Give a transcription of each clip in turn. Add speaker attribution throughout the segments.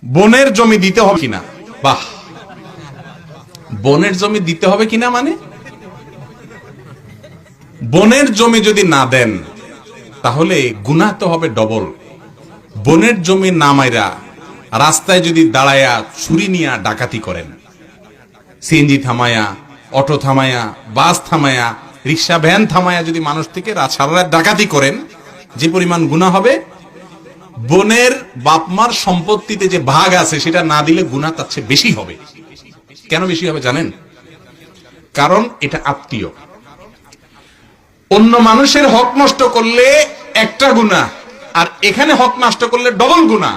Speaker 1: বনের জমি দিতে হবে কিনা? বাহ, বনের জমি দিতে হবে কিনা মানে বনের জমি যদি না দেন তাহলে গুনাহ তো হবে ডবল। বনের জমি না মাইরা রাস্তায় যদি দাঁড়ায়া ছুরি নিয়ে ডাকাতি করেন, সিএনজি থামায়া, অটো থামায়া, বাস থামায়া, রিক্সা ভ্যান থামায়া যদি মানুষ থেকে সারা রাত ডাকাতি করেন, যে পরিমাণ গুনাহ হবে, বনের বাপমার সম্পত্তিতে যে ভাগ আছে সেটা না দিলে গুনাহ তার চেয়ে বেশি হবে। কেন বেশি হবে জানেন? কারণ এটা আত্মীয়। অন্য মানুষের হক নষ্ট করলে একটা গুনাহ, আর এখানে হক নষ্ট করলে ডবল গুনাহ।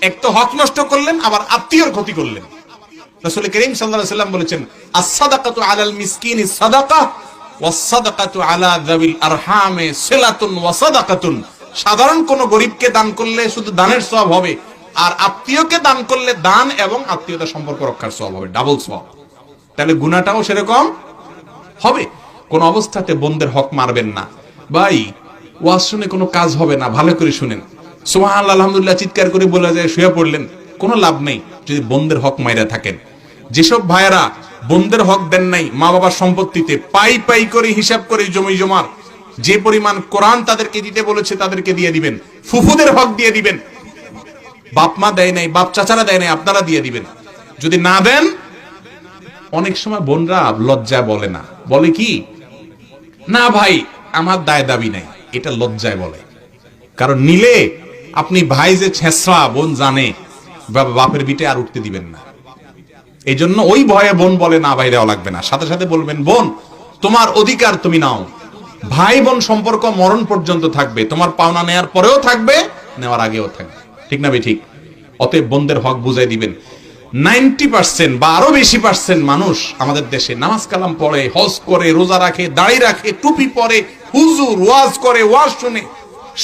Speaker 1: এক তো হক নষ্ট করলেন, আবার আত্মীয়র ক্ষতি করলেন। রাসূল করিম সাল্লাল্লাহু আলাইহি ওয়াসাল্লাম বলেছেন, আস-সাদাকাতু আলাল মিসকিনি সাদাকা ওয়াস-সাদাকাতু আলা যাবিল আরহামে সিলাতুন ওয়া সাদাকাতুন। সাধারণ কোন গরিবকে দান করলে শুধু দানের সওয়াব হবে, আর আত্মীয়কে দান করলে দান এবং আত্মীয়তার সম্পর্ক রক্ষার সওয়াব হবে, ডাবল সওয়াব। তাহলে গুনাহটাও সেরকম হবে। কোন অবস্থাতে বন্ধের হক মারবেন না। ভাই, ওয়াজ শুনে কোনো কাজ হবে না, ভালো করে শুনেন। সুবহানাল্লাহ, আলহামদুলিল্লাহ চিৎকার করে বলা যায় শুয়ে পড়লেন, কোনো লাভ নেই যদি বন্ধের হক মাইরা থাকেন। যেসব ভাইয়েরা বন্ধের হক দেন নাই, মা বাবার সম্পত্তিতে পাই পাই করে হিসাব করে জমি জমার, যে পরিমাণ কোরআন তাদেরকে দিতে বলেছে তাদেরকে দিয়ে দিবেন। ফুফুদের হক দিয়ে দিবেন। বাপ মা দেয় নাই, বাপ চাচারা দেয় নাই, আপনারা দিয়ে দিবেন। যদি না দেন, অনেক সময় বোনরা লজ্জায় বলে না, বলে কি, না ভাই আমার দায় দাবি নাই, এটা লজ্জায় বলে। কারণ নিলে আপনি ভাই যে ছেঁচড়া, বোন জানে, বাপের বিটে আর উঠতে দিবেন না। এই জন্য ওই ভয়ে বোন বলে না ভাই দেওয়া লাগবে না, সাথে সাথে বলবেন বোন তোমার অধিকার তুমি নাও। ভাই বোন সম্পর্ক মরণ পর্যন্ত থাকবে, তোমার পাওনা নেয়ার পরেও থাকবে, নেওয়ার আগেও থাকবে। ঠিক না ভাই? ঠিক। অতএব বন্ধের হক বুঝাই দিবেন। 90% বা আরো বেশি পার্সেন্ট মানুষ আমাদের দেশে নামাজ কালাম পড়ে, হজ করে, রোজা রাখে, দাড়ি রাখে, টুপি পরে, হুজুর ওয়াজ করে, ওয়াজ শুনে,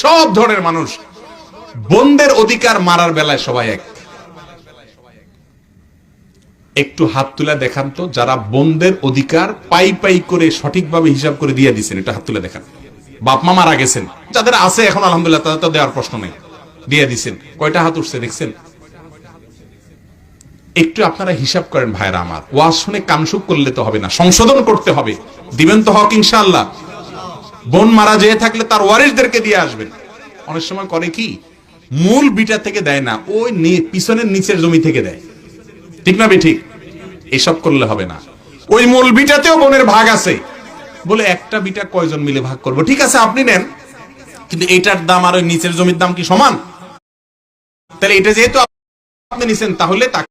Speaker 1: সব ধরনের মানুষ। বন্ধের অধিকার মারার বেলায় সবাই এক। একটু হাত তুলে দেখান তো যারা বন্ধের অধিকার পাই পাই করে সঠিকভাবে হিসাব করে দিয়ে দিচ্ছেন, এটা হাত তুলে দেখান। বাপ মা মারা গেছেন, যাদের আছে এখন আলহামদুলিল্লাহ, তাদের তো দেওয়ার প্রশ্ন নেই, দিয়ে দিচ্ছেন। কয়টা হাত উঠছে দেখছেন? একটু আপনারা হিসাব করেন ভাইরা আমার। ওয়াজ শুনে কানসুক করলে তো হবে না, সংশোধন করতে হবে। দিবেন তো হক ইনশাআল্লাহ? বোন মারা যেয়ে থাকলে তার ওয়ারিসদেরকে দিয়ে আসবেন। অনেক সময় করে কি, মূল বিটা থেকে দেয় না, ওই পিছনের নিচের জমি থেকে দেয়। ঠিক না? ঠিক। এসব করলে হবে না। ওই মূল বিটাতেও বোনের ভাগ আছে, বলে একটা বিটা কয়জন মিলে ভাগ করবো? ঠিক আছে আপনি নেন, কিন্তু এটার দাম আর ওই নিচের জমির দাম কি সমান? তাহলে এটা যেহেতু আপনি নিছেন, তাহলে তাকে